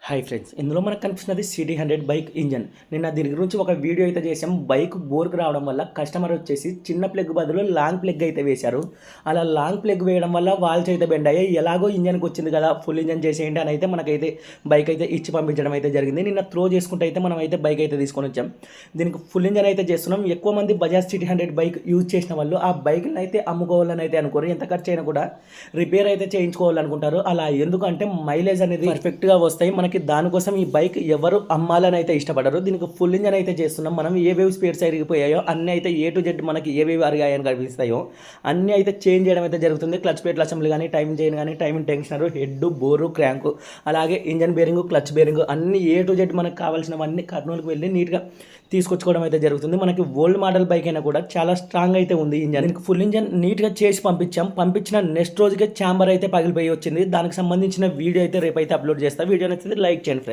Hi friends, ఇందులో మనకు కనిపిస్తున్నది సిటీ 100 బైక్ ఇంజన్. నిన్న దీని గురించి ఒక వీడియో అయితే చేసాం. బైక్ బోర్కు రావడం వల్ల కస్టమర్ వచ్చేసి చిన్న ప్లగ్ బదులు లాంగ్ ప్లగ్ అయితే వేశారు. అలా లాంగ్ ప్లగ్ వేయడం వల్ల వాల్స్ అయితే బెండ్ అయ్యాయి. ఎలాగో ఇంజన్కి వచ్చింది కదా, ఫుల్ ఇంజన్ చేసేయండి అని అయితే మనకైతే బైక్ అయితే ఇచ్చి పంపించడం అయితే జరిగింది. నిన్న త్రో చేసుకుంటే అయితే మనం అయితే బైక్ అయితే తీసుకొని వచ్చాం. దీనికి ఫుల్ ఇంజన్ అయితే చేస్తున్నాం. ఎక్కువ మంది బజాజ్ సిటీ 100 బైక్ యూజ్ చేసిన వాళ్ళు ఆ బైక్ని అయితే అమ్ముకోవాలని అయితే అనుకోరు. ఎంత ఖర్చు అయినా కూడా రిపేర్ అయితే చేయించుకోవాలనుకుంటారు. అలా ఎందుకంటే మైలేజ్ అనేది పర్ఫెక్ట్గా వస్తాయి మనకి. దానికోసం ఈ బైక్ ఎవరు అమ్మాలని అయితే ఇష్టపడరు. దీనికి ఫుల్ ఇంజన్ అయితే చేస్తున్నాం. మనం ఏవేవి స్పేర్స్ అరిగిపోయాయో అన్నీ అయితే A to Z మనకి ఏవేవి అరిగాయని కనిపిస్తాయో అన్నీ అయితే చేంజ్ చేయడం అయితే జరుగుతుంది. క్లచ్ ప్లేట్ల అసెంబ్లీ కానీ, టైమింగ్ చైన్ కానీ, టైమింగ్ టెన్షనర్, హెడ్, బోరు, క్రాంకు, అలాగే ఇంజన్ బేరింగ్, క్లచ్ బేరింగ్ అన్ని A to Z మనకు కావాల్సినవన్నీ కర్నూలుకి వెళ్ళి నీట్గా తీసుకొచ్చుకోవడం అయితే జరుగుతుంది. మనకి ఓల్డ్ మోడల్ బైక్ అయినా కూడా చాలా స్ట్రాంగ్ అయితే ఉంది ఇంజన్. దీనికి ఫుల్ ఇంజన్ నీట్గా చేసి పంపించాం. పంపించిన నెక్స్ట్ రోజుకే ఛాంబర్ అయితే పగిలిపోయి వచ్చింది. దానికి సంబంధించిన వీడియో అయితే రేపు అయితే అప్లోడ్ చేస్తాను. వీడియో నచ్చితే లైక్ చేయండి ఫ్రెండ్స్.